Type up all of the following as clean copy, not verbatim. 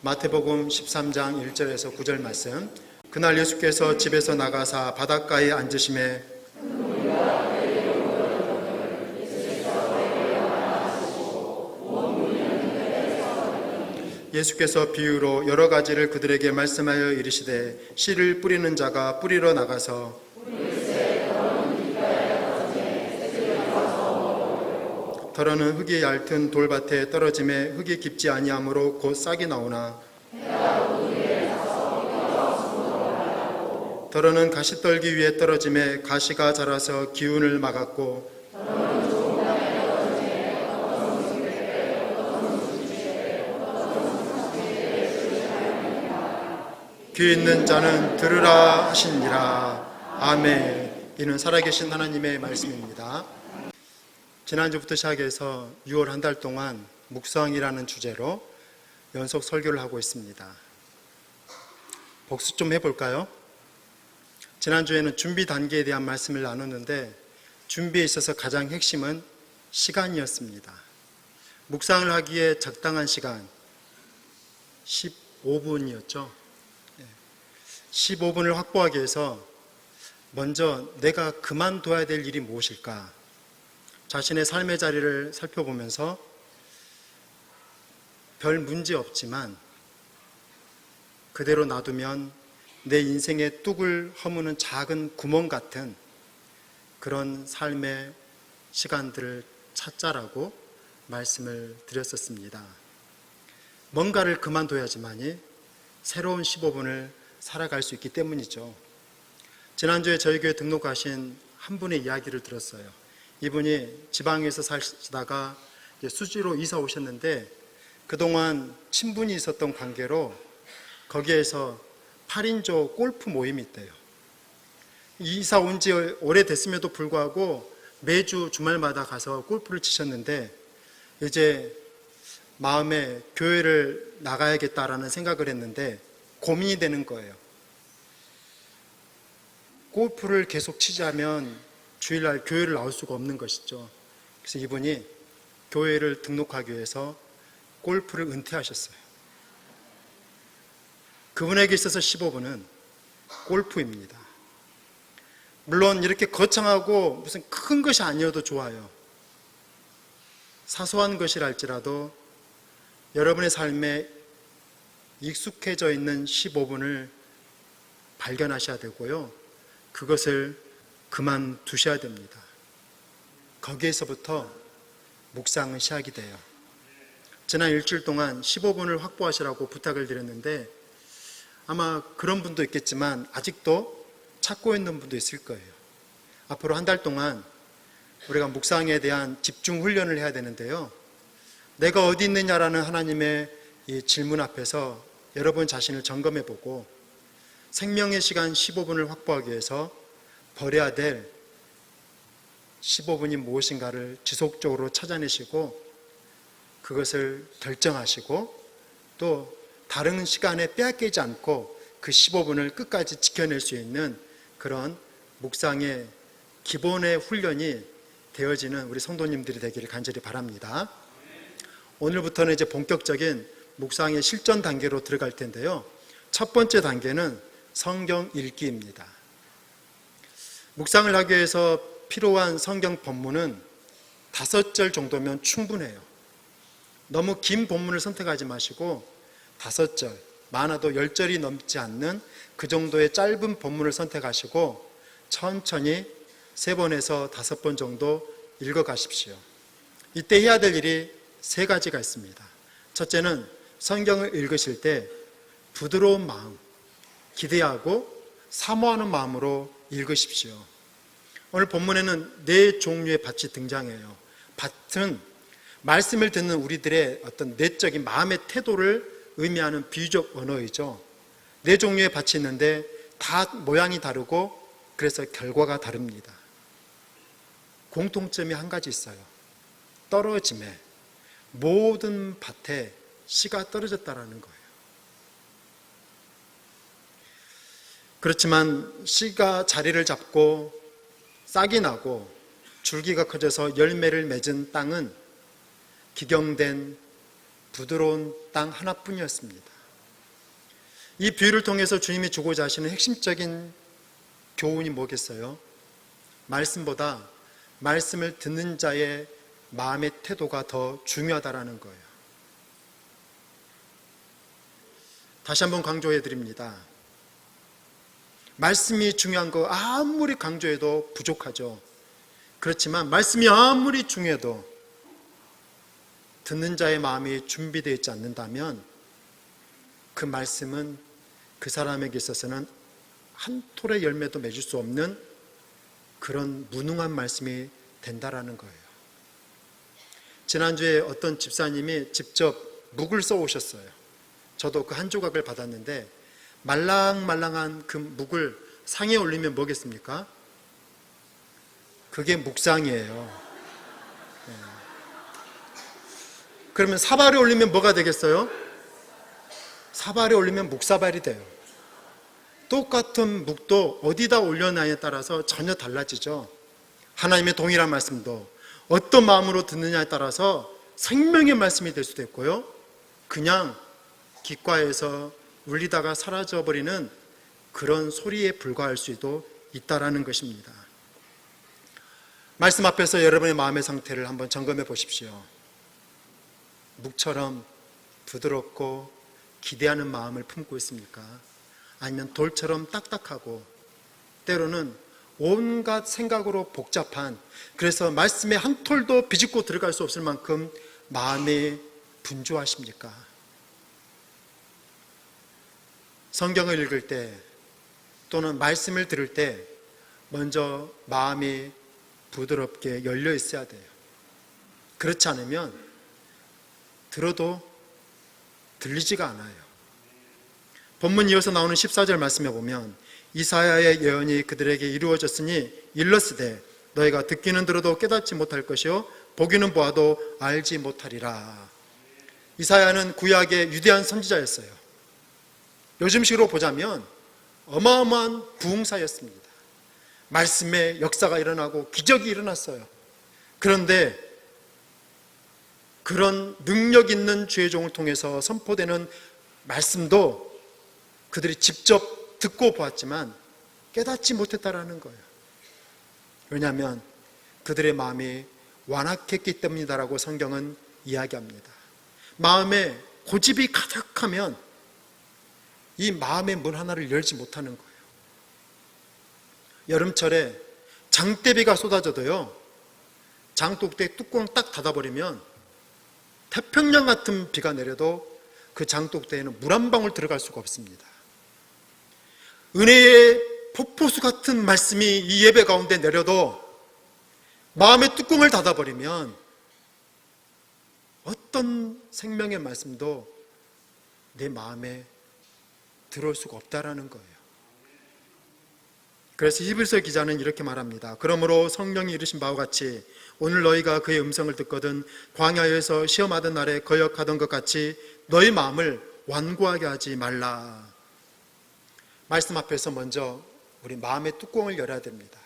마태복음 13장 1절에서 9절 말씀. 그날 예수께서 집에서 나가사 바닷가에 앉으심에 예수께서 비유로 여러 가지를 그들에게 말씀하여 이르시되 씨를 뿌리는 자가 뿌리러 나가서 더러는 흙이 얇은 돌밭에 떨어짐에 흙이 깊지 아니하므로 곧 싹이 나오나 더러는 가시떨기 위에 떨어짐에 가시가 자라서 기운을 막았고 귀 있는 자는 들으라 하시니라. 아멘. 이는 살아계신 하나님의 말씀입니다. 지난주부터 시작해서 6월 한 달 동안 묵상이라는 주제로 연속 설교를 하고 있습니다. 복습 좀 해볼까요? 지난주에는 준비 단계에 대한 말씀을 나눴는데 준비에 있어서 가장 핵심은 시간이었습니다. 묵상을 하기에 적당한 시간 15분이었죠. 15분을 확보하기 위해서 먼저 내가 그만둬야 될 일이 무엇일까? 자신의 삶의 자리를 살펴보면서 별 문제 없지만 그대로 놔두면 내 인생의 뚝을 허무는 작은 구멍 같은 그런 삶의 시간들을 찾자라고 말씀을 드렸었습니다. 뭔가를 그만둬야지만이 새로운 15분을 살아갈 수 있기 때문이죠. 지난주에 저희 교회 등록하신 한 분의 이야기를 들었어요. 이분이 지방에서 사시다가 수지로 이사 오셨는데 그동안 친분이 있었던 관계로 거기에서 8인조 골프 모임이 있대요. 이사 온 지 오래됐음에도 불구하고 매주 주말마다 가서 골프를 치셨는데 이제 마음에 교회를 나가야겠다라는 생각을 했는데 고민이 되는 거예요. 골프를 계속 치자면 주일날 교회를 나올 수가 없는 것이죠. 그래서 이분이 교회를 등록하기 위해서 골프를 은퇴하셨어요. 그분에게 있어서 15분은 골프입니다. 물론 이렇게 거창하고 무슨 큰 것이 아니어도 좋아요. 사소한 것이랄지라도 여러분의 삶에 익숙해져 있는 15분을 발견하셔야 되고요. 그것을 그만두셔야 됩니다. 거기에서부터 묵상은 시작이 돼요. 지난 일주일 동안 15분을 확보하시라고 부탁을 드렸는데 아마 그런 분도 있겠지만 아직도 찾고 있는 분도 있을 거예요. 앞으로 한 달 동안 우리가 묵상에 대한 집중 훈련을 해야 되는데요. 내가 어디 있느냐라는 하나님의 이 질문 앞에서 여러분 자신을 점검해 보고 생명의 시간 15분을 확보하기 위해서 버려야 될 15분이 무엇인가를 지속적으로 찾아내시고 그것을 결정하시고 또 다른 시간에 빼앗기지 않고 그 15분을 끝까지 지켜낼 수 있는 그런 묵상의 기본의 훈련이 되어지는 우리 성도님들이 되기를 간절히 바랍니다. 오늘부터는 이제 본격적인 묵상의 실전 단계로 들어갈 텐데요. 첫 번째 단계는 성경 읽기입니다. 묵상을 하기 위해서 필요한 성경 본문은 5절 정도면 충분해요. 너무 긴 본문을 선택하지 마시고 5절, 많아도 10절이 넘지 않는 그 정도의 짧은 본문을 선택하시고 천천히 3번에서 5번 정도 읽어가십시오. 이때 해야 될 일이 3가지가 있습니다. 첫째는 성경을 읽으실 때 부드러운 마음, 기대하고 사모하는 마음으로 읽으십시오. 오늘 본문에는 4종류의 밭이 등장해요. 밭은 말씀을 듣는 우리들의 어떤 내적인 마음의 태도를 의미하는 비유적 언어이죠. 4종류의 밭이 있는데 다 모양이 다르고 그래서 결과가 다릅니다. 공통점이 한 가지 있어요. 떨어짐에 모든 밭에 씨가 떨어졌다라는 거예요. 그렇지만 씨가 자리를 잡고 싹이 나고 줄기가 커져서 열매를 맺은 땅은 기경된 부드러운 땅 하나뿐이었습니다. 이 비유를 통해서 주님이 주고자 하시는 핵심적인 교훈이 뭐겠어요? 말씀보다 말씀을 듣는 자의 마음의 태도가 더 중요하다라는 거예요. 다시 한번 강조해 드립니다. 말씀이 중요한 거 아무리 강조해도 부족하죠. 그렇지만 말씀이 아무리 중요해도 듣는 자의 마음이 준비되어 있지 않는다면 그 말씀은 그 사람에게 있어서는 한 톨의 열매도 맺을 수 없는 그런 무능한 말씀이 된다라는 거예요. 지난주에 어떤 집사님이 직접 묵을 써 오셨어요. 저도 그 한 조각을 받았는데 말랑말랑한 그 묵을 상에 올리면 뭐겠습니까? 그게 묵상이에요. 그러면 사발에 올리면 뭐가 되겠어요? 사발에 올리면 묵사발이 돼요. 똑같은 묵도 어디다 올려놔에 따라서 전혀 달라지죠. 하나님의 동일한 말씀도 어떤 마음으로 듣느냐에 따라서 생명의 말씀이 될 수도 있고요, 그냥 귓가에서 울리다가 사라져버리는 그런 소리에 불과할 수도 있다라는 것입니다. 말씀 앞에서 여러분의 마음의 상태를 한번 점검해 보십시오. 묵처럼 부드럽고 기대하는 마음을 품고 있습니까? 아니면 돌처럼 딱딱하고 때로는 온갖 생각으로 복잡한, 그래서 말씀에 한 톨도 비집고 들어갈 수 없을 만큼 마음이 분주하십니까? 성경을 읽을 때 또는 말씀을 들을 때 먼저 마음이 부드럽게 열려 있어야 돼요. 그렇지 않으면 들어도 들리지가 않아요. 본문 이어서 나오는 14절 말씀에 보면 이사야의 예언이 그들에게 이루어졌으니 일렀으되 너희가 듣기는 들어도 깨닫지 못할 것이요 보기는 보아도 알지 못하리라. 이사야는 구약의 위대한 선지자였어요. 요즘식으로 보자면 어마어마한 부흥사였습니다. 말씀의 역사가 일어나고 기적이 일어났어요. 그런데 그런 능력 있는 주의 종을 통해서 선포되는 말씀도 그들이 직접 듣고 보았지만 깨닫지 못했다라는 거예요. 왜냐하면 그들의 마음이 완악했기 때문이다라고 성경은 이야기합니다. 마음에 고집이 가득하면 이 마음의 문 하나를 열지 못하는 거예요. 여름철에 장대비가 쏟아져도요, 장독대 뚜껑 딱 닫아버리면 태평양 같은 비가 내려도 그 장독대에는 물 한 방울 들어갈 수가 없습니다. 은혜의 폭포수 같은 말씀이 이 예배 가운데 내려도 마음의 뚜껑을 닫아버리면 어떤 생명의 말씀도 내 마음에 들어올 수가 없다라는 거예요. 그래서 히브리서 기자는 이렇게 말합니다. 그러므로 성령이 이르신 바와 같이 오늘 너희가 그의 음성을 듣거든 광야에서 시험하던 날에 거역하던 것 같이 너희 마음을 완고하게 하지 말라. 말씀 앞에서 먼저 우리 마음의 뚜껑을 열어야 됩니다.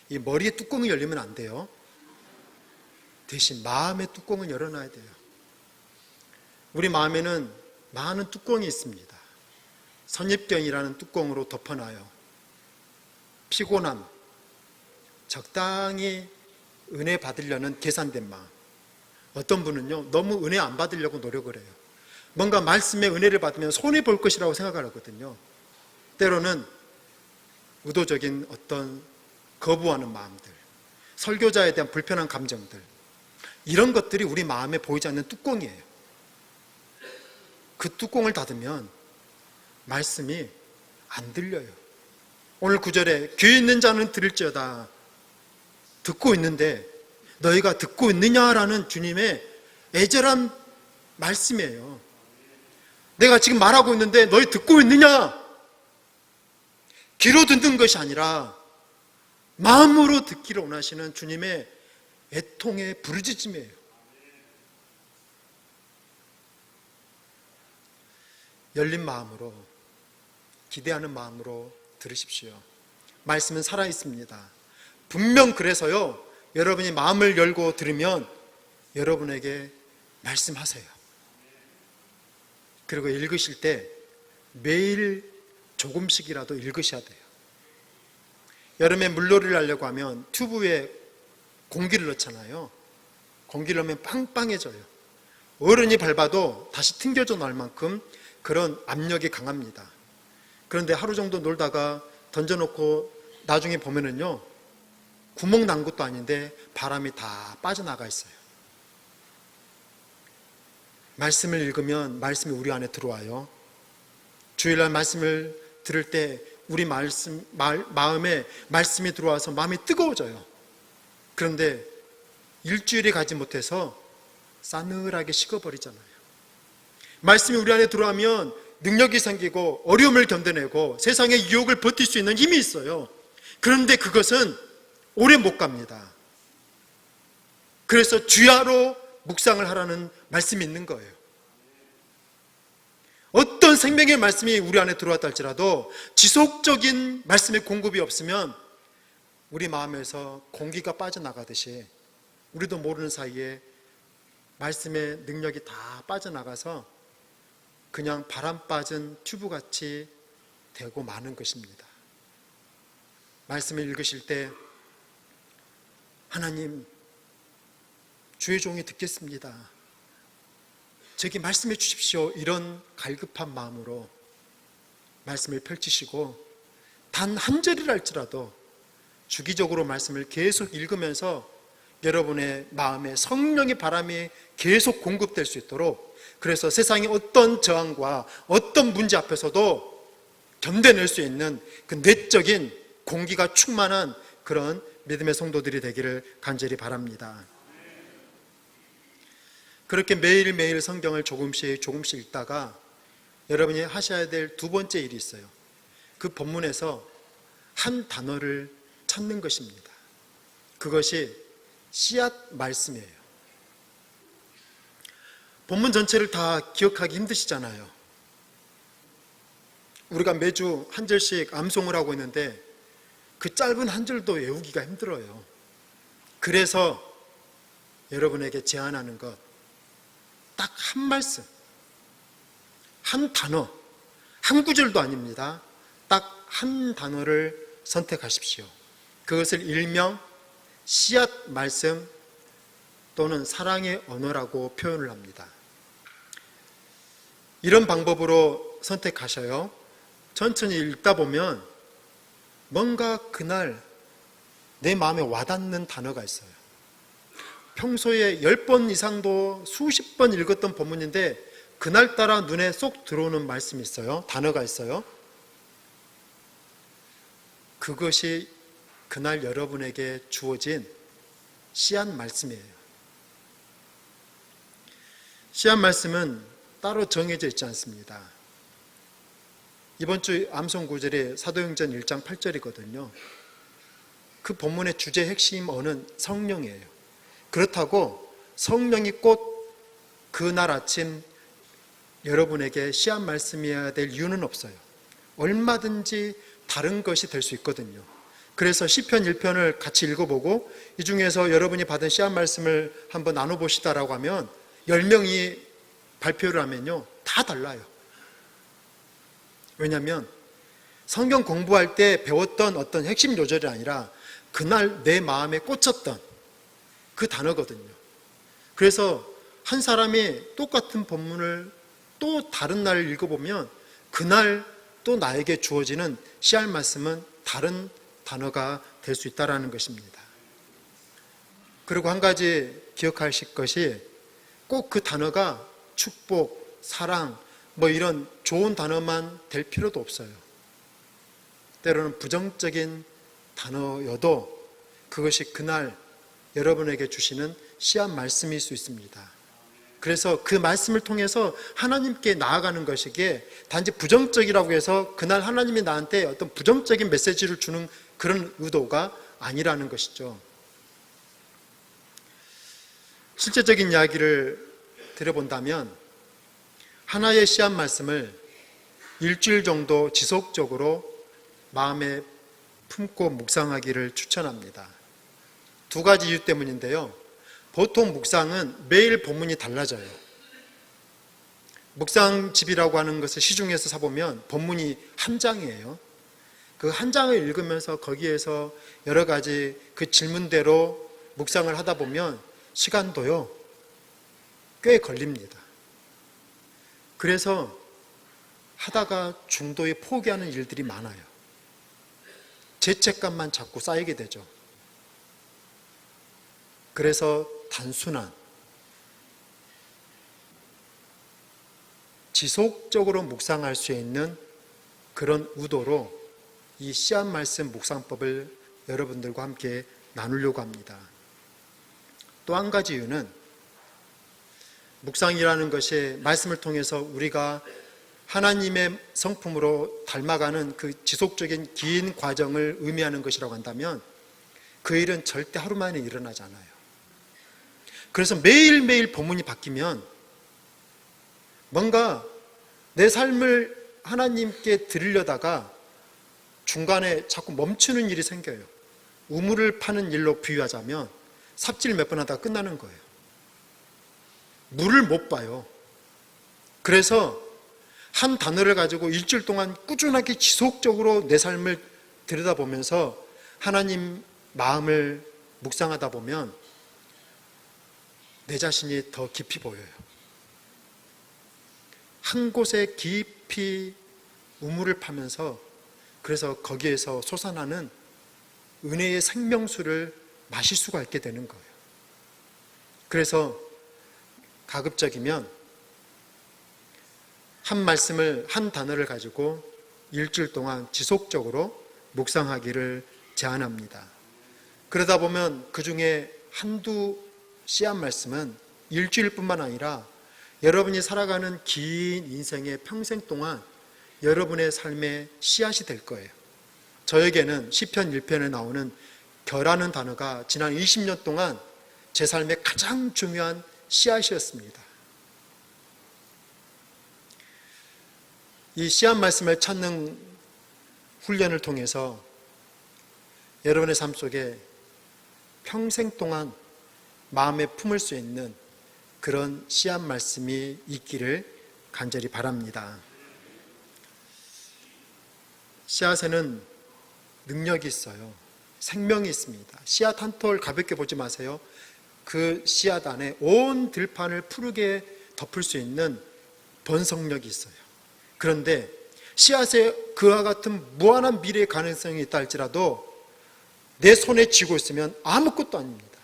이 머리의 뚜껑이 열리면 안 돼요. 대신 마음의 뚜껑을 열어놔야 돼요. 우리 마음에는 많은 뚜껑이 있습니다. 선입견이라는 뚜껑으로 덮어놔요. 피곤함, 적당히 은혜 받으려는 계산된 마음. 어떤 분은요, 너무 은혜 안 받으려고 노력을 해요. 뭔가 말씀의 은혜를 받으면 손해 볼 것이라고 생각을 하거든요. 때로는 의도적인 어떤 거부하는 마음들, 설교자에 대한 불편한 감정들, 이런 것들이 우리 마음에 보이지 않는 뚜껑이에요. 그 뚜껑을 닫으면 말씀이 안 들려요. 오늘 9절에 귀 있는 자는 들을지어다. 듣고 있는데 너희가 듣고 있느냐라는 주님의 애절한 말씀이에요. 내가 지금 말하고 있는데 너희 듣고 있느냐? 귀로 듣는 것이 아니라 마음으로 듣기를 원하시는 주님의 애통의 부르짖음이에요. 열린 마음으로, 기대하는 마음으로 들으십시오. 말씀은 살아있습니다. 분명 그래서요, 여러분이 마음을 열고 들으면 여러분에게 말씀하세요. 그리고 읽으실 때 매일 조금씩이라도 읽으셔야 돼요. 여름에 물놀이를 하려고 하면 튜브에 공기를 넣잖아요. 공기를 넣으면 빵빵해져요. 어른이 밟아도 다시 튕겨져 나올 만큼 그런 압력이 강합니다. 그런데 하루 정도 놀다가 던져놓고 나중에 보면은요, 구멍 난 것도 아닌데 바람이 다 빠져나가 있어요. 말씀을 읽으면 말씀이 우리 안에 들어와요. 주일날 말씀을 들을 때 우리 마음에 말씀이 들어와서 마음이 뜨거워져요. 그런데 일주일이 가지 못해서 싸늘하게 식어버리잖아요. 말씀이 우리 안에 들어오면 능력이 생기고 어려움을 견뎌내고 세상의 유혹을 버틸 수 있는 힘이 있어요. 그런데 그것은 오래 못 갑니다. 그래서 주야로 묵상을 하라는 말씀이 있는 거예요. 어떤 생명의 말씀이 우리 안에 들어왔다 할지라도 지속적인 말씀의 공급이 없으면 우리 마음에서 공기가 빠져나가듯이 우리도 모르는 사이에 말씀의 능력이 다 빠져나가서 그냥 바람 빠진 튜브같이 되고 마는 것입니다. 말씀을 읽으실 때 하나님, 주의 종이 듣겠습니다. 저에게 말씀해 주십시오. 이런 갈급한 마음으로 말씀을 펼치시고 단 한 절이랄지라도 주기적으로 말씀을 계속 읽으면서 여러분의 마음에 성령의 바람이 계속 공급될 수 있도록, 그래서 세상의 어떤 저항과 어떤 문제 앞에서도 견뎌낼 수 있는 그 내적인 공기가 충만한 그런 믿음의 성도들이 되기를 간절히 바랍니다. 그렇게 매일매일 성경을 조금씩 읽다가 여러분이 하셔야 될 두 번째 일이 있어요. 그 본문에서 한 단어를 찾는 것입니다. 그것이 씨앗 말씀이에요. 본문 전체를 다 기억하기 힘드시잖아요. 우리가 매주 한 절씩 암송을 하고 있는데 그 짧은 한 절도 외우기가 힘들어요. 그래서 여러분에게 제안하는 것, 딱 한 말씀, 한 단어, 한 구절도 아닙니다. 딱 한 단어를 선택하십시오. 그것을 일명 씨앗 말씀 또는 사랑의 언어라고 표현을 합니다. 이런 방법으로 선택하셔요. 천천히 읽다 보면 뭔가 그날 내 마음에 와닿는 단어가 있어요. 평소에 10번 이상도 수십 번 읽었던 본문인데 그날따라 눈에 쏙 들어오는 말씀이 있어요. 단어가 있어요. 그것이 그날 여러분에게 주어진 씨앗 말씀이에요. 씨앗 말씀은 따로 정해져 있지 않습니다. 이번 주 암송 구절이 사도행전 1장 8절이거든요. 그 본문의 주제 핵심 어는 성령이에요. 그렇다고 성령이 꼭 그날 아침 여러분에게 씨앗 말씀이어야 될 이유는 없어요. 얼마든지 다른 것이 될 수 있거든요. 그래서 시편 1편을 같이 읽어보고 이 중에서 여러분이 받은 씨앗 말씀을 한번 나눠보시다라고 하면 10명이 발표를 하면요, 다 달라요. 왜냐하면 성경 공부할 때 배웠던 어떤 핵심 요절이 아니라 그날 내 마음에 꽂혔던 그 단어거든요. 그래서 한 사람이 똑같은 본문을 또 다른 날 읽어보면 그날 또 나에게 주어지는 씨앗 말씀은 다른 단어가 될 수 있다는 것입니다. 그리고 한 가지 기억하실 것이 꼭 그 단어가 축복, 사랑, 이런 좋은 단어만 될 필요도 없어요. 때로는 부정적인 단어여도 그것이 그날 여러분에게 주시는 씨앗 말씀일 수 있습니다. 그래서 그 말씀을 통해서 하나님께 나아가는 것이기에 단지 부정적이라고 해서 그날 하나님이 나한테 어떤 부정적인 메시지를 주는 그런 의도가 아니라는 것이죠. 실제적인 이야기를 드려본다면 하나의 씨앗 말씀을 일주일 정도 지속적으로 마음에 품고 묵상하기를 추천합니다. 두 가지 이유 때문인데요. 보통 묵상은 매일 본문이 달라져요. 묵상집이라고 하는 것을 시중에서 사보면 본문이 한 장이에요. 그 한 장을 읽으면서 거기에서 여러 가지 그 질문대로 묵상을 하다 보면 시간도요 꽤 걸립니다. 그래서 하다가 중도에 포기하는 일들이 많아요. 죄책감만 자꾸 쌓이게 되죠. 그래서 단순한 지속적으로 묵상할 수 있는 그런 의도로 이 씨앗 말씀 묵상법을 여러분들과 함께 나누려고 합니다. 또 한 가지 이유는 묵상이라는 것이 말씀을 통해서 우리가 하나님의 성품으로 닮아가는 그 지속적인 긴 과정을 의미하는 것이라고 한다면 그 일은 절대 하루 만에 일어나지 않아요. 그래서 매일매일 본문이 바뀌면 뭔가 내 삶을 하나님께 드리려다가 중간에 자꾸 멈추는 일이 생겨요. 우물을 파는 일로 비유하자면 삽질 몇 번 하다가 끝나는 거예요. 물을 못 봐요. 그래서 한 단어를 가지고 일주일 동안 꾸준하게 지속적으로 내 삶을 들여다보면서 하나님 마음을 묵상하다 보면 내 자신이 더 깊이 보여요. 한 곳에 깊이 우물을 파면서 그래서 거기에서 솟아나는 은혜의 생명수를 마실 수가 있게 되는 거예요. 그래서 가급적이면 한 말씀을, 한 단어를 가지고 일주일 동안 지속적으로 묵상하기를 제안합니다. 그러다 보면 그 중에 한두 씨앗 말씀은 일주일뿐만 아니라 여러분이 살아가는 긴 인생의 평생 동안 여러분의 삶의 씨앗이 될 거예요. 저에게는 시편 1편에 나오는 겨라는 단어가 지난 20년 동안 제 삶의 가장 중요한 씨앗이었습니다. 이 씨앗 말씀을 찾는 훈련을 통해서 여러분의 삶 속에 평생 동안 마음에 품을 수 있는 그런 씨앗 말씀이 있기를 간절히 바랍니다. 씨앗에는 능력이 있어요. 생명이 있습니다. 씨앗 한 톨 가볍게 보지 마세요. 그 씨앗 안에 온 들판을 푸르게 덮을 수 있는 번성력이 있어요. 그런데 씨앗에 그와 같은 무한한 미래의 가능성이 있다 할지라도 내 손에 쥐고 있으면 아무것도 아닙니다.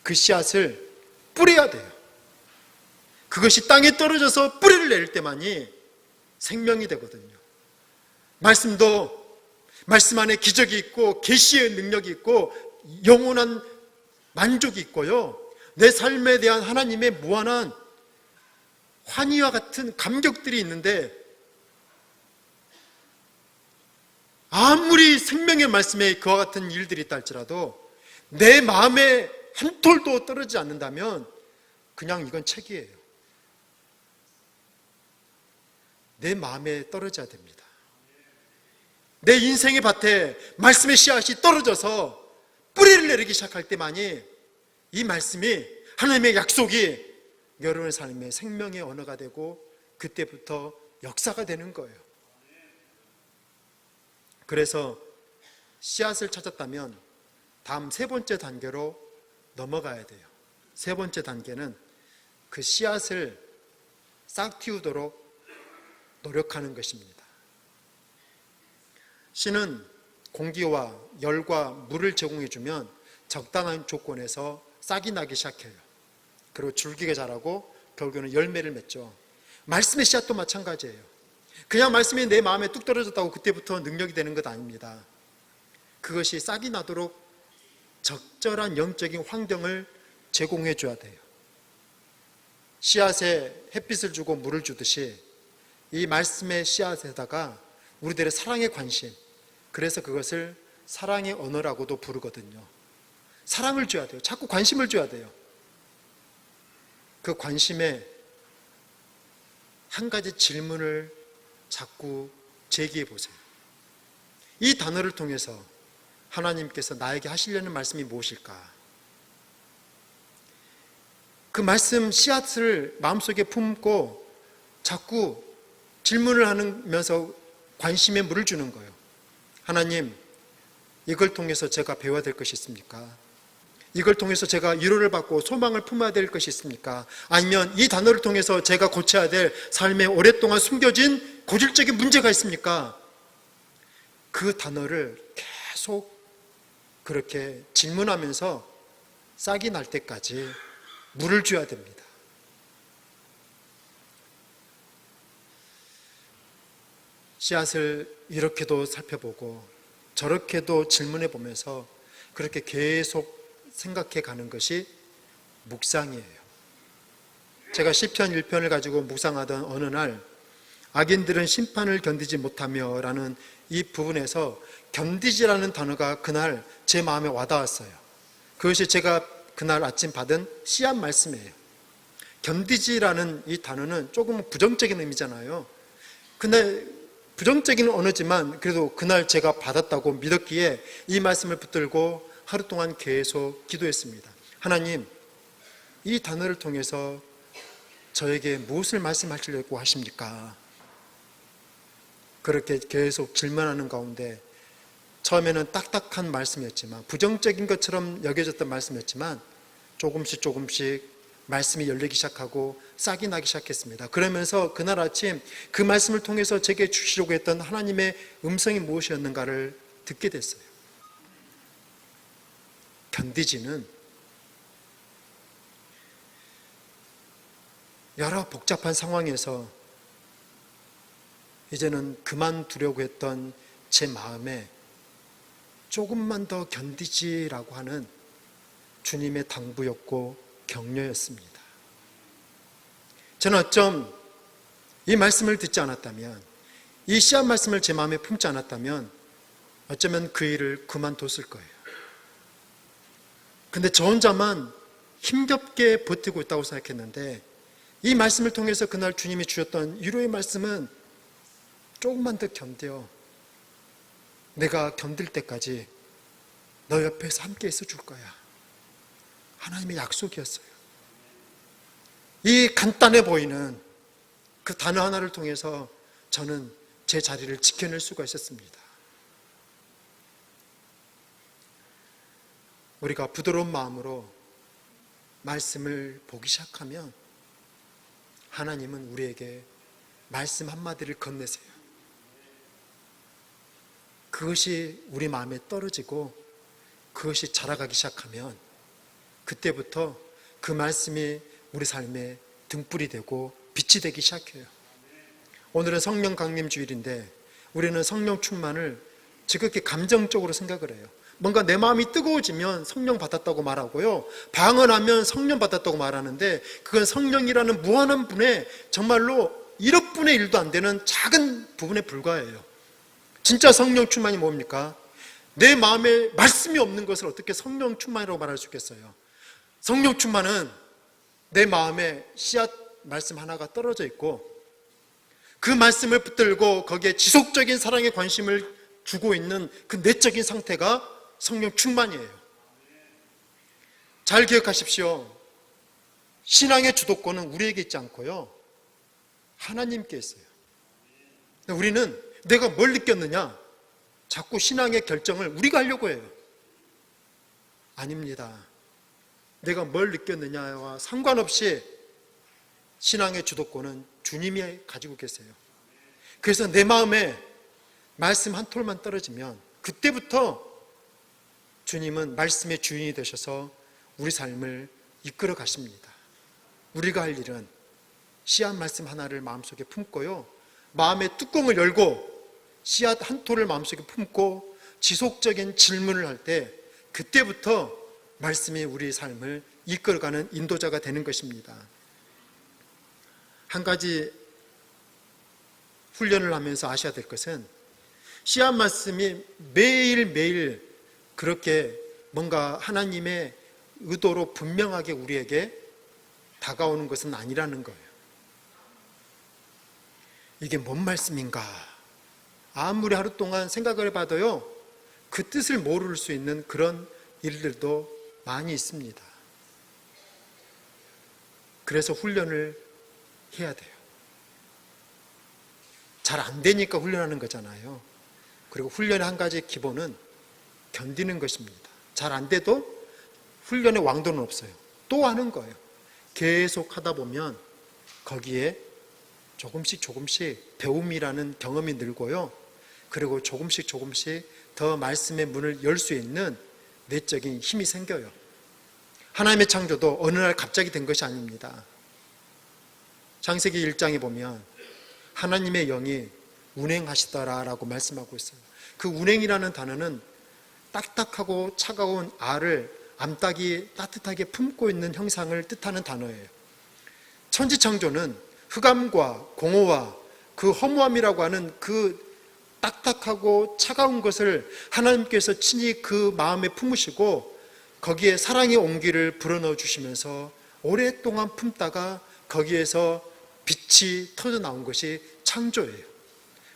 그 씨앗을 뿌려야 돼요. 그것이 땅에 떨어져서 뿌리를 내릴 때만이 생명이 되거든요. 말씀도 말씀 안에 기적이 있고 계시의 능력이 있고 영원한 만족이 있고요. 내 삶에 대한 하나님의 무한한 환희와 같은 감격들이 있는데 아무리 생명의 말씀에 그와 같은 일들이 있다 할지라도 내 마음에 한 톨도 떨어지지 않는다면 그냥 이건 책이에요. 내 마음에 떨어져야 됩니다. 내 인생의 밭에 말씀의 씨앗이 떨어져서 뿌리를 내리기 시작할 때만이 이 말씀이 하나님의 약속이 여러분의 삶의 생명의 언어가 되고 그때부터 역사가 되는 거예요. 그래서 씨앗을 찾았다면 다음 세 번째 단계로 넘어가야 돼요. 세 번째 단계는 그 씨앗을 싹 틔우도록 노력하는 것입니다. 씨는 공기와 열과 물을 제공해주면 적당한 조건에서 싹이 나기 시작해요. 그리고 줄기가 자라고 결국에는 열매를 맺죠. 말씀의 씨앗도 마찬가지예요. 그냥 말씀이 내 마음에 뚝 떨어졌다고 그때부터 능력이 되는 것 아닙니다. 그것이 싹이 나도록 적절한 영적인 환경을 제공해 줘야 돼요. 씨앗에 햇빛을 주고 물을 주듯이 이 말씀의 씨앗에다가 우리들의 사랑의 관심, 그래서 그것을 사랑의 언어라고도 부르거든요. 사랑을 줘야 돼요. 자꾸 관심을 줘야 돼요. 그 관심에 한 가지 질문을 자꾸 제기해 보세요. 이 단어를 통해서 하나님께서 나에게 하시려는 말씀이 무엇일까? 그 말씀 씨앗을 마음속에 품고 자꾸 질문을 하면서 관심에 물을 주는 거예요. 하나님, 이걸 통해서 제가 배워야 될 것이 있습니까? 이걸 통해서 제가 위로를 받고 소망을 품어야 될 것이 있습니까? 아니면 이 단어를 통해서 제가 고쳐야 될 삶에 오랫동안 숨겨진 고질적인 문제가 있습니까? 그 단어를 계속 그렇게 질문하면서 싹이 날 때까지 물을 줘야 됩니다. 씨앗을 이렇게도 살펴보고 저렇게도 질문해 보면서 그렇게 계속 생각해 가는 것이 묵상이에요. 제가 시편 1편을 가지고 묵상하던 어느 날 악인들은 심판을 견디지 못하며 라는 이 부분에서 견디지라는 단어가 그날 제 마음에 와닿았어요. 그것이 제가 그날 아침 받은 씨앗 말씀이에요. 견디지라는 이 단어는 조금 부정적인 의미잖아요. 그날 부정적인 언어지만 그래도 그날 제가 받았다고 믿었기에 이 말씀을 붙들고 하루 동안 계속 기도했습니다. 하나님, 이 단어를 통해서 저에게 무엇을 말씀하시려고 하십니까? 그렇게 계속 질문하는 가운데 처음에는 딱딱한 말씀이었지만, 부정적인 것처럼 여겨졌던 말씀이었지만 조금씩 말씀이 열리기 시작하고 싹이 나기 시작했습니다. 그러면서 그날 아침 그 말씀을 통해서 제게 주시려고 했던 하나님의 음성이 무엇이었는가를 듣게 됐어요. 견디지는 여러 복잡한 상황에서 이제는 그만두려고 했던 제 마음에 조금만 더 견디지라고 하는 주님의 당부였고 격려였습니다. 저는 어쩜 이 말씀을 듣지 않았다면, 이 씨앗 말씀을 제 마음에 품지 않았다면 어쩌면 그 일을 그만뒀을 거예요. 근데 저 혼자만 힘겹게 버티고 있다고 생각했는데 이 말씀을 통해서 그날 주님이 주셨던 위로의 말씀은 조금만 더 견뎌. 내가 견딜 때까지 너 옆에서 함께 있어 줄 거야. 하나님의 약속이었어요. 이 간단해 보이는 그 단어 하나를 통해서 저는 제 자리를 지켜낼 수가 있었습니다. 우리가 부드러운 마음으로 말씀을 보기 시작하면 하나님은 우리에게 말씀 한마디를 건네세요. 그것이 우리 마음에 떨어지고 그것이 자라가기 시작하면 그때부터 그 말씀이 우리 삶에 등불이 되고 빛이 되기 시작해요. 오늘은 성령 강림 주일인데 우리는 성령 충만을 지극히 감정적으로 생각을 해요. 뭔가 내 마음이 뜨거워지면 성령 받았다고 말하고요, 방언하면 성령 받았다고 말하는데 그건 성령이라는 무한한 분의 정말로 1억 분의 1도 안 되는 작은 부분에 불과해요. 진짜 성령 충만이 뭡니까? 내 마음에 말씀이 없는 것을 어떻게 성령 충만이라고 말할 수 있겠어요? 성령 충만은 내 마음에 씨앗 말씀 하나가 떨어져 있고 그 말씀을 붙들고 거기에 지속적인 사랑의 관심을 주고 있는 그 내적인 상태가 성령 충만이에요. 잘 기억하십시오. 신앙의 주도권은 우리에게 있지 않고요, 하나님께 있어요. 우리는 내가 뭘 느꼈느냐, 자꾸 신앙의 결정을 우리가 하려고 해요. 아닙니다. 내가 뭘 느꼈느냐와 상관없이 신앙의 주도권은 주님이 가지고 계세요. 그래서 내 마음에 말씀 한 톨만 떨어지면 그때부터 주님은 말씀의 주인이 되셔서 우리 삶을 이끌어 가십니다. 우리가 할 일은 씨앗 말씀 하나를 마음속에 품고요, 마음의 뚜껑을 열고 씨앗 한 톨을 마음속에 품고 지속적인 질문을 할 때 그때부터 말씀이 우리 삶을 이끌어가는 인도자가 되는 것입니다. 한 가지 훈련을 하면서 아셔야 될 것은 씨앗 말씀이 매일매일 그렇게 뭔가 하나님의 의도로 분명하게 우리에게 다가오는 것은 아니라는 거예요. 이게 뭔 말씀인가? 아무리 하루 동안 생각을 해봐도요, 그 뜻을 모를 수 있는 그런 일들도 많이 있습니다. 그래서 훈련을 해야 돼요. 잘 안 되니까 훈련하는 거잖아요. 그리고 훈련의 한 가지 기본은 견디는 것입니다. 잘 안 돼도 훈련의 왕도는 없어요. 또 하는 거예요. 계속 하다 보면 거기에 조금씩 배움이라는 경험이 늘고요. 그리고 조금씩 더 말씀의 문을 열 수 있는 내적인 힘이 생겨요. 하나님의 창조도 어느 날 갑자기 된 것이 아닙니다. 창세기 1장에 보면 하나님의 영이 운행하시더라라고 말씀하고 있어요. 그 운행이라는 단어는 딱딱하고 차가운 알을 암탉이 따뜻하게 품고 있는 형상을 뜻하는 단어예요. 천지창조는 흑암과 공허와 그 허무함이라고 하는 그 딱딱하고 차가운 것을 하나님께서 친히 그 마음에 품으시고 거기에 사랑의 온기를 불어넣어 주시면서 오랫동안 품다가 거기에서 빛이 터져 나온 것이 창조예요.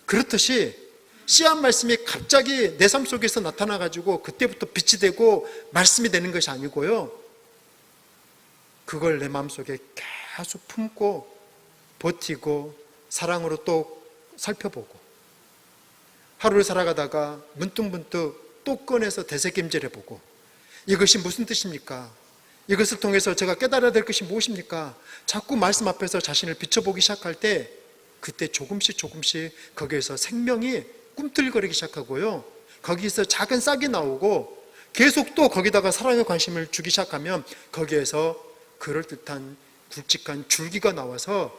그렇듯이 씨앗 말씀이 갑자기 내 삶 속에서 나타나 가지고 그때부터 빛이 되고 말씀이 되는 것이 아니고요. 그걸 내 마음속에 계속 품고 버티고 사랑으로 또 살펴보고 하루를 살아가다가 문득 또 꺼내서 되새김질해보고 이것이 무슨 뜻입니까? 이것을 통해서 제가 깨달아야 될 것이 무엇입니까? 자꾸 말씀 앞에서 자신을 비춰보기 시작할 때 그때 조금씩 거기에서 생명이 꿈틀거리기 시작하고요. 거기에서 작은 싹이 나오고 계속 또 거기다가 사랑의 관심을 주기 시작하면 거기에서 그럴듯한 굵직한 줄기가 나와서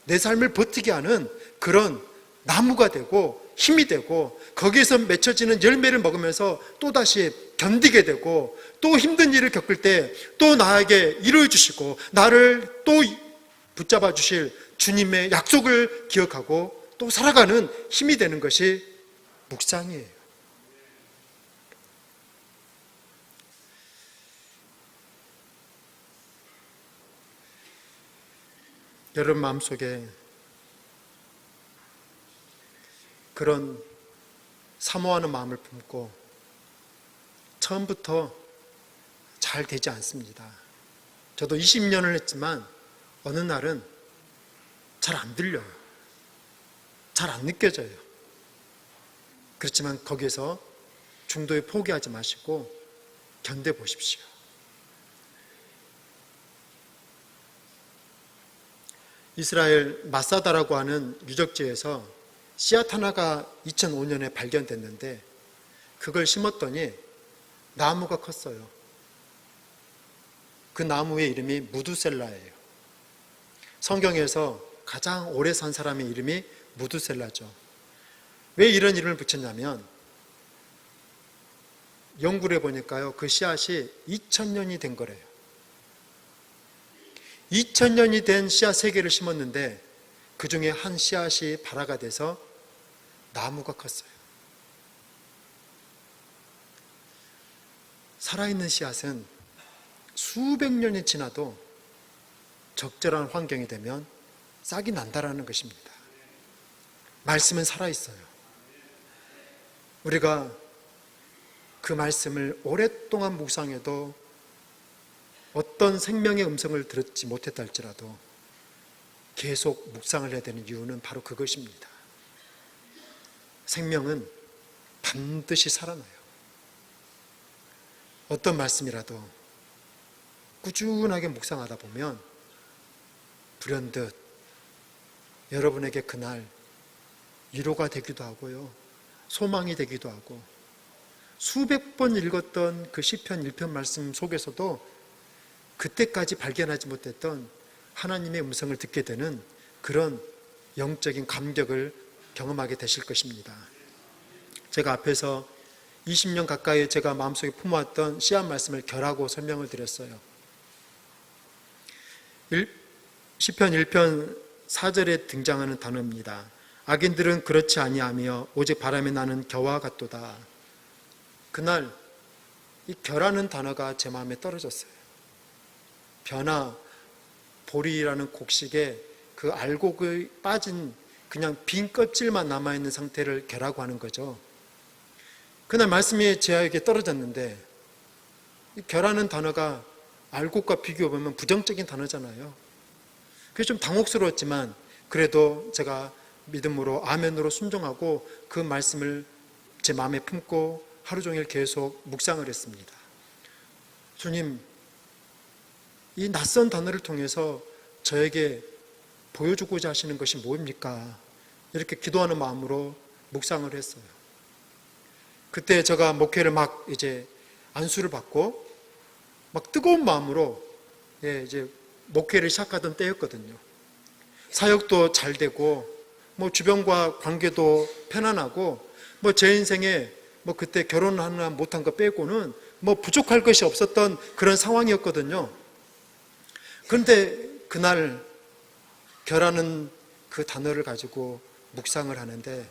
내 삶을 버티게 하는 그런 나무가 되고 힘이 되고 거기에서 맺혀지는 열매를 먹으면서 또다시 견디게 되고 또 힘든 일을 겪을 때 또 나에게 이루어 주시고 나를 또 붙잡아 주실 주님의 약속을 기억하고 또 살아가는 힘이 되는 것이 묵상이에요. 여러분 마음속에 그런 사모하는 마음을 품고 처음부터 잘 되지 않습니다. 저도 20년을 했지만 어느 날은 잘 안 들려요. 잘 안 느껴져요. 그렇지만 거기에서 중도에 포기하지 마시고 견뎌보십시오. 이스라엘 마사다라고 하는 유적지에서 씨앗 하나가 2005년에 발견됐는데 그걸 심었더니 나무가 컸어요. 그 나무의 이름이 무두셀라예요. 성경에서 가장 오래 산 사람의 이름이 무두셀라죠. 왜 이런 이름을 붙였냐면 연구를 해보니까요, 그 씨앗이 2000년이 된 거래요. 2000년이 된 씨앗 3개를 심었는데 그 중에 한 씨앗이 발화가 돼서 나무가 컸어요. 살아있는 씨앗은 수백 년이 지나도 적절한 환경이 되면 싹이 난다라는 것입니다. 말씀은 살아있어요. 우리가 그 말씀을 오랫동안 묵상해도 어떤 생명의 음성을 들었지 못했다 할지라도 계속 묵상을 해야 되는 이유는 바로 그것입니다. 생명은 반드시 살아나요. 어떤 말씀이라도 꾸준하게 묵상하다 보면 불현듯 여러분에게 그날 위로가 되기도 하고요, 소망이 되기도 하고, 수백 번 읽었던 그 시편 1편 말씀 속에서도 그때까지 발견하지 못했던 하나님의 음성을 듣게 되는 그런 영적인 감격을 경험하게 되실 것입니다. 제가 앞에서 20년 가까이 제가 마음속에 품어왔던 씨앗 말씀을 결하고 설명을 드렸어요. 시편 1편 4절에 등장하는 단어입니다. 악인들은 그렇지 아니하며 오직 바람에 나는 겨와 같도다. 그날 이 겨라는 단어가 제 마음에 떨어졌어요. 벼나 보리라는 곡식에 그 알곡이 빠진 그냥 빈 껍질만 남아있는 상태를 겨라고 하는 거죠. 그날 말씀이 제에게 떨어졌는데 이 겨라는 단어가 알곡과 비교해보면 부정적인 단어잖아요. 그게 좀 당혹스러웠지만 그래도 제가 믿음으로 아멘으로 순종하고 그 말씀을 제 마음에 품고 하루 종일 계속 묵상을 했습니다. 주님, 이 낯선 단어를 통해서 저에게 보여주고자 하시는 것이 뭡니까? 이렇게 기도하는 마음으로 묵상을 했어요. 그때 제가 목회를 막 이제 안수를 받고 막 뜨거운 마음으로 이제 목회를 시작하던 때였거든요. 사역도 잘 되고 뭐 주변과 관계도 편안하고 뭐 제 인생에 뭐 그때 결혼하나 못한 거 빼고는 뭐 부족할 것이 없었던 그런 상황이었거든요. 그런데 그날 결하는 그 단어를 가지고 묵상을 하는데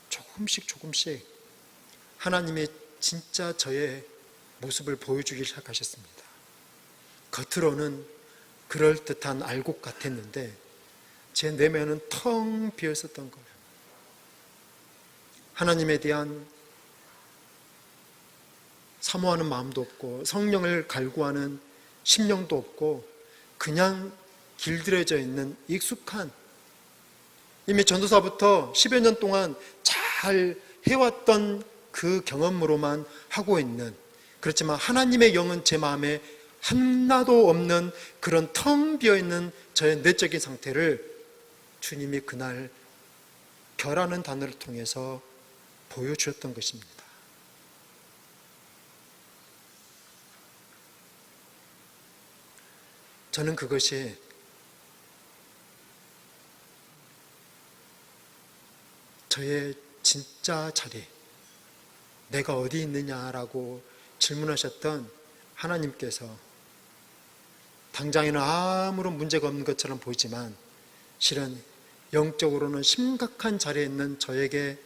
조금씩 하나님이 진짜 저의 모습을 보여주기 시작하셨습니다. 겉으로는 그럴듯한 알곡 같았는데 제 내면은 텅 비어 있었던 거예요. 하나님에 대한 사모하는 마음도 없고 성령을 갈구하는 심령도 없고 그냥 길들여져 있는 익숙한, 이미 전도사부터 10여 년 동안 잘 해왔던 그 경험으로만 하고 있는, 그렇지만 하나님의 영은 제 마음에 하나도 없는 그런 텅 비어있는 저의 내적인 상태를 주님이 그날 결하는 단어를 통해서 보여주었던 것입니다. 저는 그것이 저의 진짜 자리, 내가 어디 있느냐라고 질문하셨던 하나님께서 당장에는 아무런 문제가 없는 것처럼 보이지만 실은 영적으로는 심각한 자리에 있는 저에게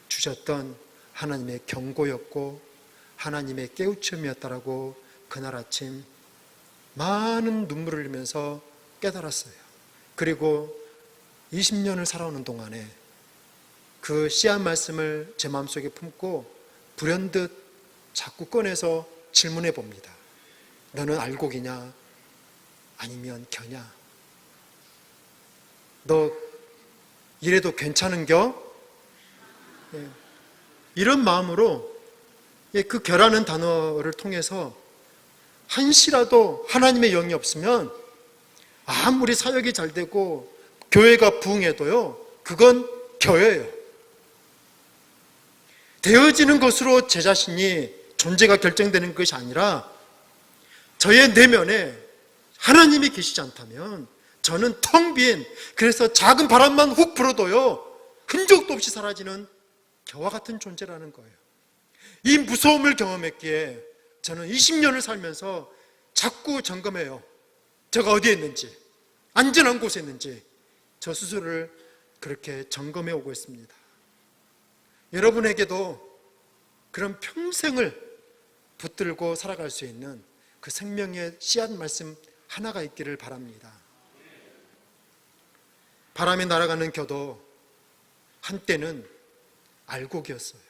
주셨던 하나님의 경고였고 하나님의 깨우침이었다라고 그날 아침 많은 눈물을 흘리면서 깨달았어요. 그리고 20년을 살아오는 동안에 그 씨앗 말씀을 제 마음속에 품고 불현듯 자꾸 꺼내서 질문해 봅니다. 너는 알곡이냐? 아니면 겨냐? 너 이래도 괜찮은겨? 이런 마음으로 그 결하는 단어를 통해서 한시라도 하나님의 영이 없으면 아무리 사역이 잘 되고 교회가 부흥해도요, 그건 겨예요. 되어지는 것으로 제 자신이 존재가 결정되는 것이 아니라 저의 내면에 하나님이 계시지 않다면 저는 텅 빈, 그래서 작은 바람만 훅 불어도요 흔적도 없이 사라지는 겨와 같은 존재라는 거예요. 이 무서움을 경험했기에 저는 20년을 살면서 자꾸 점검해요. 제가 어디에 있는지, 안전한 곳에 있는지 저 스스로를 그렇게 점검해 오고 있습니다. 여러분에게도 그런 평생을 붙들고 살아갈 수 있는 그 생명의 씨앗 말씀 하나가 있기를 바랍니다. 바람에 날아가는 겨도 한때는 알곡이었어요.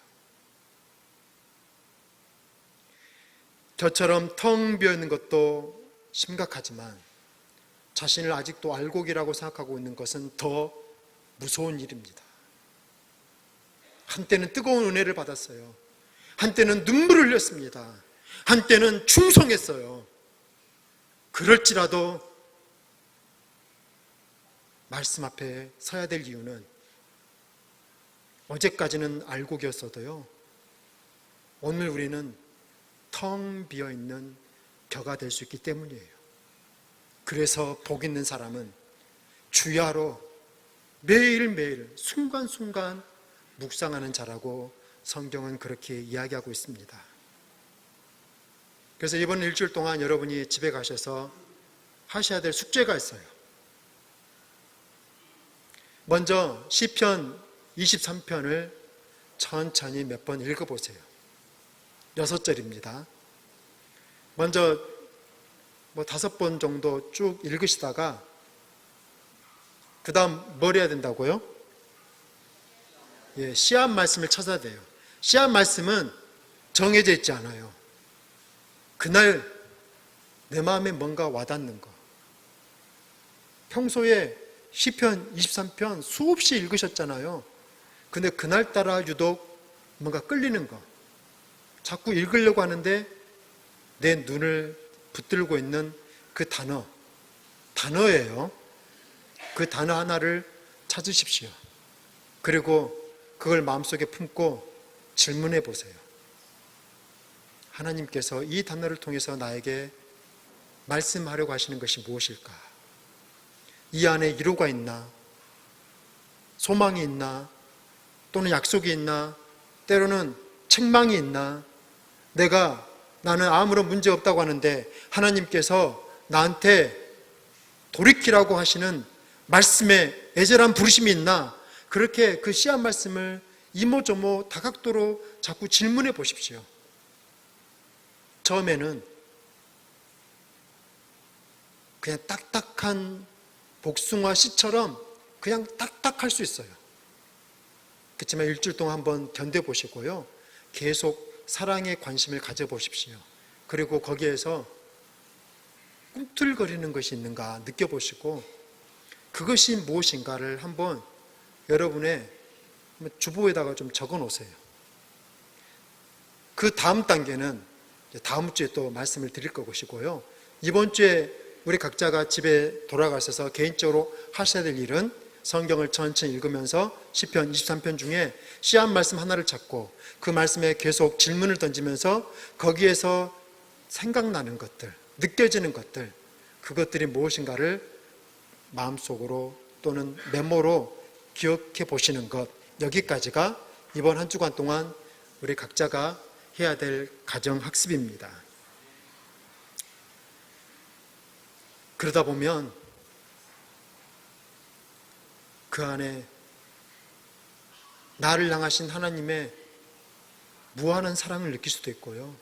저처럼 텅 비어있는 것도 심각하지만 자신을 아직도 알곡이라고 생각하고 있는 것은 더 무서운 일입니다. 한때는 뜨거운 은혜를 받았어요. 한때는 눈물을 흘렸습니다. 한때는 충성했어요. 그럴지라도 말씀 앞에 서야 될 이유는 어제까지는 알곡이었어도요, 오늘 우리는 텅 비어있는 겨가 될 수 있기 때문이에요. 그래서 복 있는 사람은 주야로 매일매일 순간순간 묵상하는 자라고 성경은 그렇게 이야기하고 있습니다. 그래서 이번 일주일 동안 여러분이 집에 가셔서 하셔야 될 숙제가 있어요. 먼저 시편 23편을 천천히 몇 번 읽어보세요. 6절입니다. 먼저 5번 정도 쭉 읽으시다가 그 다음 뭘 해야 된다고요? 씨앗 말씀을 찾아야 돼요. 씨앗 말씀은 정해져 있지 않아요. 그날 내 마음에 뭔가 와닿는 거, 평소에 시편 23편 수없이 읽으셨잖아요. 근데 그날따라 유독 뭔가 끌리는 거, 자꾸 읽으려고 하는데 내 눈을 붙들고 있는 그 단어예요. 그 단어 하나를 찾으십시오. 그리고 그걸 마음속에 품고 질문해 보세요. 하나님께서 이 단어를 통해서 나에게 말씀하려고 하시는 것이 무엇일까? 이 안에 위로가 있나? 소망이 있나? 또는 약속이 있나? 때로는 책망이 있나? 나는 아무런 문제 없다고 하는데 하나님께서 나한테 돌이키라고 하시는 말씀에 애절한 부르심이 있나? 그렇게 그 씨앗 말씀을 이모저모 다각도로 자꾸 질문해 보십시오. 처음에는 그냥 딱딱한 복숭아 씨처럼 그냥 딱딱할 수 있어요. 그렇지만 일주일 동안 한번 견뎌보시고요. 계속 사랑에 관심을 가져보십시오. 그리고 거기에서 꿈틀거리는 것이 있는가 느껴보시고 그것이 무엇인가를 한번 여러분의 주보에다가 좀 적어 놓으세요. 그 다음 단계는 다음 주에 또 말씀을 드릴 것이고요. 이번 주에 우리 각자가 집에 돌아가셔서 개인적으로 하셔야 될 일은 성경을 천천히 읽으면서 시편 23편 중에 씨앗 말씀 하나를 찾고 그 말씀에 계속 질문을 던지면서 거기에서 생각나는 것들, 느껴지는 것들, 그것들이 무엇인가를 마음속으로 또는 메모로 기억해 보시는 것, 여기까지가 이번 한 주간 동안 우리 각자가 해야 될 가정학습입니다. 그러다 보면 그 안에 나를 향하신 하나님의 무한한 사랑을 느낄 수도 있고요.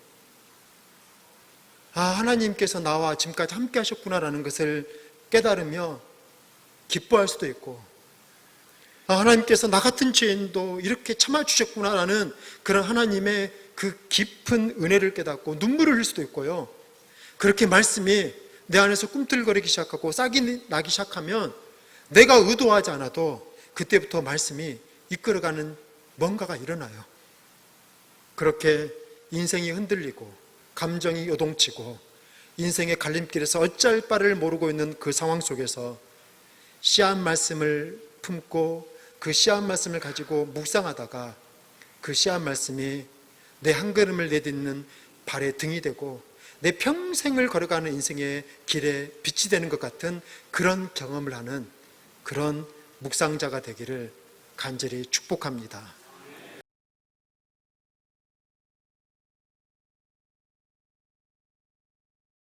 하나님께서 나와 지금까지 함께 하셨구나라는 것을 깨달으며 기뻐할 수도 있고, 하나님께서 나 같은 죄인도 이렇게 참아주셨구나라는 그런 하나님의 그 깊은 은혜를 깨닫고 눈물을 흘릴 수도 있고요. 그렇게 말씀이 내 안에서 꿈틀거리기 시작하고 싹이 나기 시작하면 내가 의도하지 않아도 그때부터 말씀이 이끌어가는 뭔가가 일어나요. 그렇게 인생이 흔들리고 감정이 요동치고 인생의 갈림길에서 어찌할 바를 모르고 있는 그 상황 속에서 씨앗 말씀을 품고 그 씨앗 말씀을 가지고 묵상하다가 그 씨앗 말씀이 내 한 걸음을 내딛는 발의 등이 되고 내 평생을 걸어가는 인생의 길에 빛이 되는 것 같은 그런 경험을 하는 그런 묵상자가 되기를 간절히 축복합니다.